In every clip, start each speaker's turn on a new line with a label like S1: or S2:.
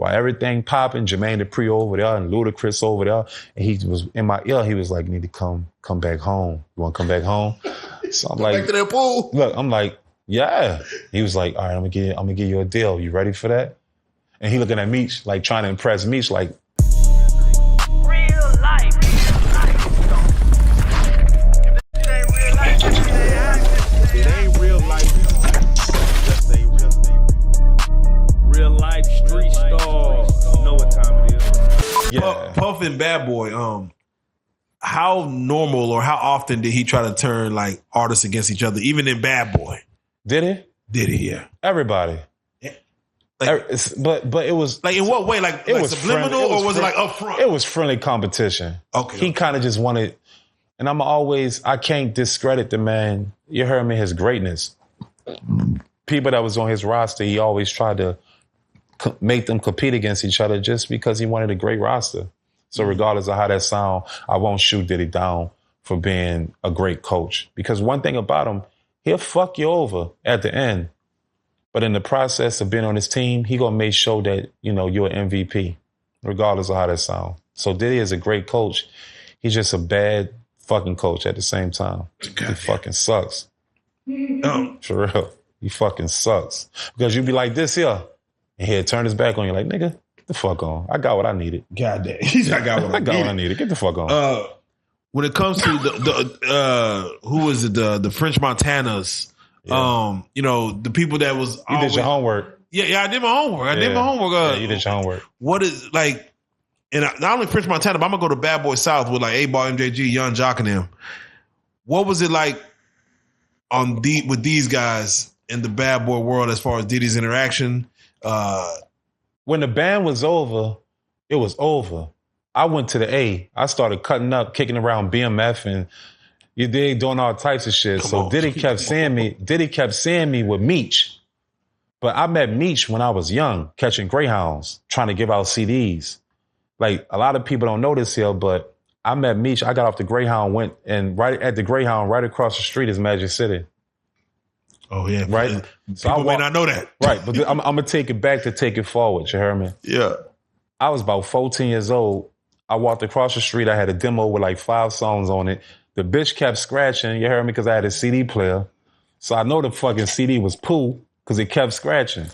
S1: while everything popping, Jermaine Dupri over there and Ludacris over there. And he was in my ear. He was like, "You need to come back home. You want to come back home?" So I'm like,
S2: back to that pool.
S1: Look, I'm like, yeah. He was like, all right, I'm gonna give you a deal. You ready for that? And he looking at Meech, like trying to impress Meech, like.
S3: Real life.
S2: It ain't real life. Just ain't real.
S4: Real life street stars. You know what time it is.
S1: Yeah.
S2: Puff and Bad Boy, how normal or how often did he try to turn like artists against each other, even in Bad Boy?
S1: Did he?
S2: Did he? Yeah.
S1: Everybody.
S2: Like,
S1: but it was
S2: like in what way? Like,
S1: it
S2: like
S1: was
S2: subliminal,
S1: friendly.
S2: or was it like upfront?
S1: It was friendly competition.
S2: Okay.
S1: He kind of just wanted, and I can't discredit the man. You heard me, his greatness. People that was on his roster, he always tried to make them compete against each other just because he wanted a great roster. So regardless of how that sound, I won't shoot Diddy down for being a great coach. Because one thing about him, he'll fuck you over at the end. But in the process of being on his team, he gonna make sure that, you know, you're an MVP, regardless of how that sound. So Diddy is a great coach. He's just a bad fucking coach at the same time. He fucking sucks. For real. He fucking sucks. Because you be like this here, and he'll turn his back on you like, nigga, get the fuck on. I got what I needed.
S2: God damn. I got what I needed.
S1: Get the fuck on.
S2: When it comes to the who was it, the French Montanas,
S1: Yeah.
S2: you know, the people that was
S1: You did your homework.
S2: Yeah, I did my homework. I did my homework.
S1: Yeah, you did your homework.
S2: What is like, and not only French Montana, but I'm gonna go to Bad Boy South with like A-Ball, MJG, Young Jock, and them. What was it like with these guys in the Bad Boy world as far as Diddy's interaction?
S1: When the band was over, it was over. I went to the A. I started cutting up, kicking around BMF, and you dig, doing all types of shit. Diddy kept seeing me with Meech. But I met Meech when I was young, catching Greyhounds, trying to give out CDs. Like, a lot of people don't know this here, but I met Meech. I got off the Greyhound, went, and right at the Greyhound, right across the street is Magic City.
S2: Oh, yeah.
S1: Right?
S2: People may not know that.
S1: Right, but I'm going to take it back to take it forward, you heard me?
S2: Yeah.
S1: I was about 14 years old. I walked across the street. I had a demo with like 5 songs on it. The bitch kept scratching, you heard me, because I had a CD player. So I know the fucking CD was poo because it kept scratching.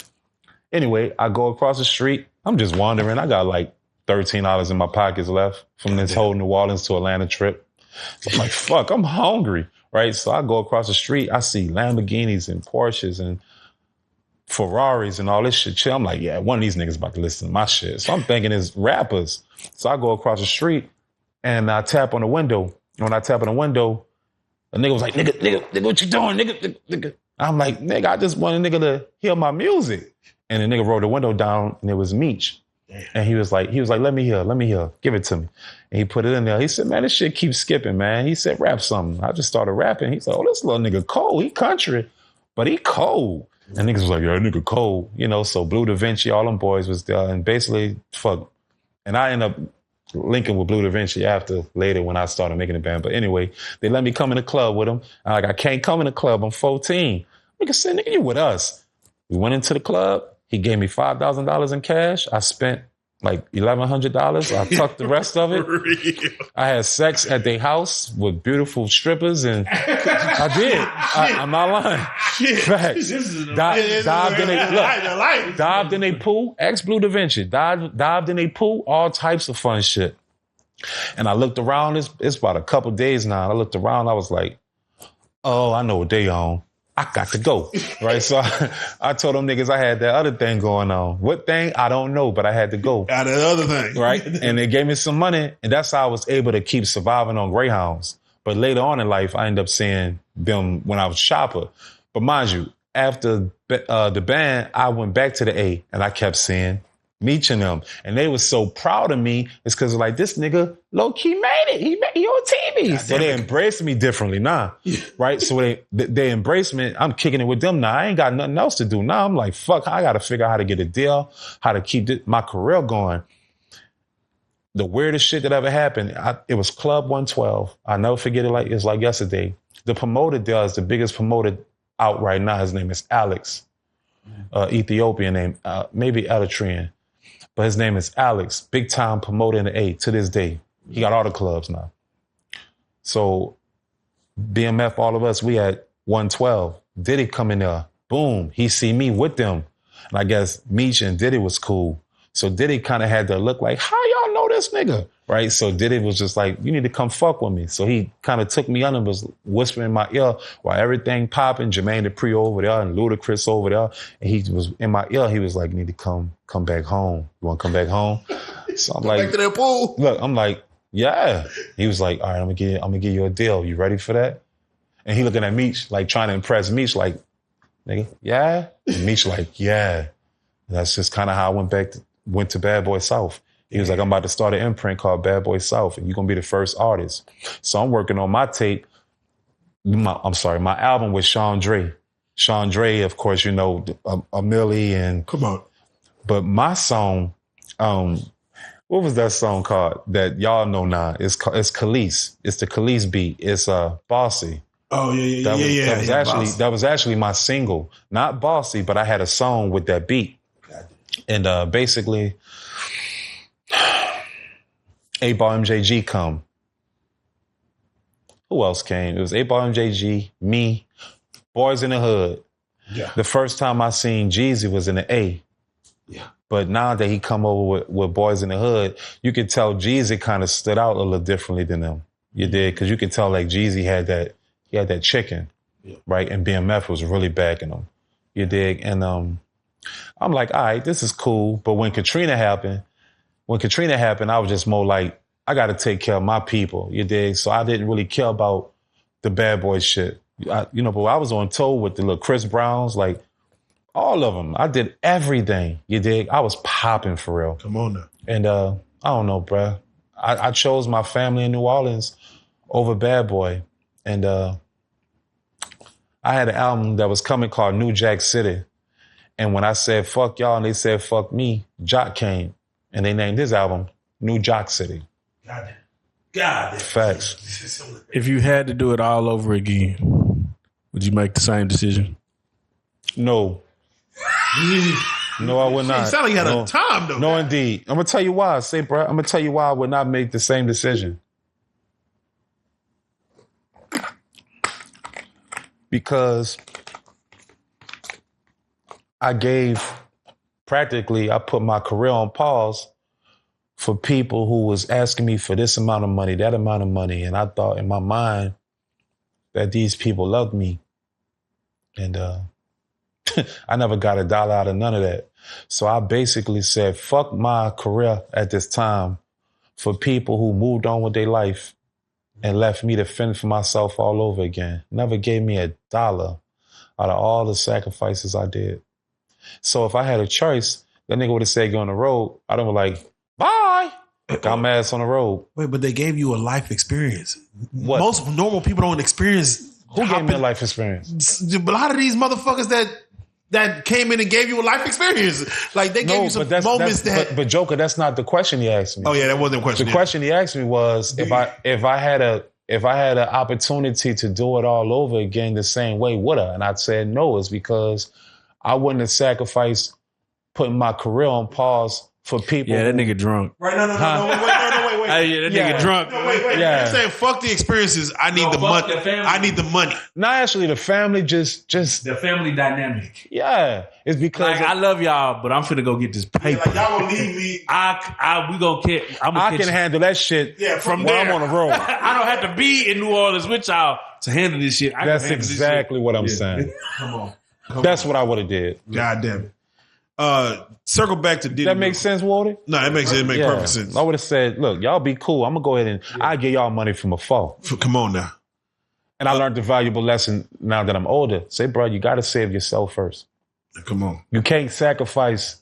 S1: Anyway, I go across the street. I'm just wandering. I got like $13 in my pockets left from this whole New Orleans to Atlanta trip. So I'm like, fuck, I'm hungry, right? So I go across the street. I see Lamborghinis and Porsches and Ferraris and all this shit. I'm like, yeah, one of these niggas about to listen to my shit. So I'm thinking it's rappers. So I go across the street and I tap on the window. When I tap on the window, a nigga was like, nigga, what you doing? Nigga. I'm like, nigga, I just want a nigga to hear my music. And the nigga rolled the window down and it was Meech. And he was like, let me hear, give it to me. And he put it in there. He said, man, this shit keeps skipping, man. He said, rap something. I just started rapping. He said, oh, this little nigga cold. He country, but he cold. And niggas was like, yeah, nigga cold. You know, so Blue Da Vinci, all them boys was there. And basically, fuck. And I ended up linking with Blue Da Vinci later when I started making the band. But anyway, they let me come in the club with them. I'm like, I can't come in the club. I'm 14. Nigga said, nigga, you with us. We went into the club. He gave me $5,000 in cash. I spent like $1,100. I tucked the rest of it. I had sex at their house with beautiful strippers, and I did. I'm not lying. Facts. Dived in a pool. Ex Blue Da Vinci. Dived in a pool. All types of fun shit. And I looked around. It's about a couple days now. I looked around. I was like, oh, I know what they on. I got to go, right? So I told them niggas I had that other thing going on. What thing? I don't know, but I had to go.
S2: Got that other thing.
S1: Right? And they gave me some money, and that's how I was able to keep surviving on Greyhounds. But later on in life, I ended up seeing them when I was shopper. But mind you, after the band, I went back to the A, and I kept seeing Meech and them. And they was so proud of me. It's because like, this nigga low-key made it. He on TV. So they embraced me differently now. Right? So they embraced me. I'm kicking it with them now. I ain't got nothing else to do. Now I'm like, fuck, I got to figure out how to get a deal, how to keep my career going. The weirdest shit that ever happened, it was Club 112. I'll never forget it. It's like yesterday. The promoter there is the biggest promoter out right now. His name is Alex, Ethiopian name, maybe Eritrean. But his name is Alex, big time promoter in the A to this day. He got all the clubs now. So BMF, all of us, we had 112. Diddy come in there. Boom. He see me with them. And I guess Meech and Diddy was cool. So Diddy kind of had to look like, how y'all know this nigga? Right? So Diddy was just like, you need to come fuck with me. So he kind of took me under and was whispering in my ear while everything popping, Jermaine Dupri over there and Ludacris over there. And he was in my ear. He was like, you need to come back home. You want to come back home? So I'm like,
S2: back to that pool.
S1: Look, I'm like, yeah. He was like, all right, I'm gonna give you a deal. You ready for that? And he looking at Meech, like trying to impress Meech, like, nigga, yeah? And Meech like, yeah. And that's just kind of how I went to Bad Boy South. He was like, I'm about to start an imprint called Bad Boy South, and you're going to be the first artist. So I'm working on my tape, my album with Sean Dre. Sean Dre, of course, you know, a Millie and...
S2: Come on.
S1: But my song, what was that song called that y'all know now? It's Khalees. It's the Khalees beat. It's Bossy.
S2: Oh, yeah.
S1: That was actually my single. Not Bossy, but I had a song with that beat. And basically, 8-Ball MJG come. Who else came? It was 8-Ball MJG, me, Boys in the Hood.
S2: Yeah.
S1: The first time I seen Jeezy was in the A.
S2: Yeah.
S1: But now that he come over with Boys in the Hood, you could tell Jeezy kind of stood out a little differently than them. You did, because you could tell like Jeezy had that chicken, right? And BMF was really backing him. You dig? And I'm like, all right, this is cool. But when Katrina happened, I was just more like, I got to take care of my people. You dig? So I didn't really care about the Bad Boy shit. But I was on tour with the little Chris Browns, like all of them. I did everything. You dig? I was popping for real.
S2: Come on now.
S1: And I don't know, bruh. I chose my family in New Orleans over Bad Boy. And I had an album that was coming called New Jack City. And when I said, fuck y'all, and they said, fuck me, Jock came. And they named his album New Jock City.
S2: God.
S1: Facts.
S4: If you had to do it all over again, would you make the same decision?
S1: No. No, I would not.
S2: You sound like you had a time, though.
S1: No, indeed. I'm going to tell you why. Bro, I'm going to tell you why I would not make the same decision. Because I put my career on pause for people who was asking me for this amount of money, that amount of money. And I thought in my mind that these people loved me. And I never got $1 out of none of that. So I basically said, fuck my career at this time for people who moved on with their life and left me to fend for myself all over again. Never gave me $1 out of all the sacrifices I did. So if I had a choice, that nigga would have said, go on the road. I'd have been like, bye. Got my ass on the road.
S2: Wait, but they gave you a life experience.
S1: What?
S2: Most normal people don't experience.
S1: Who gave me a life experience?
S2: A lot of these motherfuckers that came in and gave you a life experience. Like they gave you some moments
S1: But Joker, that's not the question he asked me.
S2: Oh yeah, that wasn't the question.
S1: The question he asked me was if I had an opportunity to do it all over again the same way, would I? And I said no. It's because I wouldn't have sacrificed putting my career on pause for people.
S4: Yeah, that nigga drunk.
S2: Right? No, wait.
S4: Hey, that nigga drunk.
S2: No, wait.
S1: Yeah.
S2: You're saying fuck the experiences. I need the money. I need the money.
S1: Not actually the family, just
S4: The family dynamic.
S1: yeah. It's because
S4: Like, I love y'all, but I'm finna go get this paper.
S2: Like y'all gonna leave me.
S4: We gonna get.
S1: I can handle that shit
S2: from
S1: when
S2: there.
S1: I'm on the road.
S4: I don't have to be in New Orleans with y'all to handle this shit.
S1: That's exactly what I'm saying.
S4: Come on.
S1: That's what I would have did.
S2: God damn it. Circle back to Diddy.
S1: That makes sense, Walter?
S2: No, that makes perfect sense.
S1: I would have said, look, y'all be cool. I'm going to go ahead and I'll give y'all money from afar.
S2: Come on now.
S1: And I learned the valuable lesson now that I'm older. Say, bro, you got to save yourself first.
S2: Come on.
S1: You can't sacrifice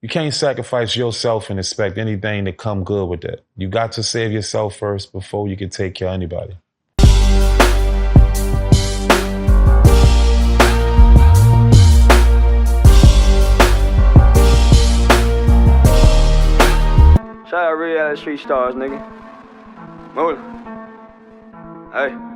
S1: yourself and expect anything to come good with that. You got to save yourself first before you can take care of anybody.
S3: Shout out Reallyfe Street Starz, nigga. Move it. Hey.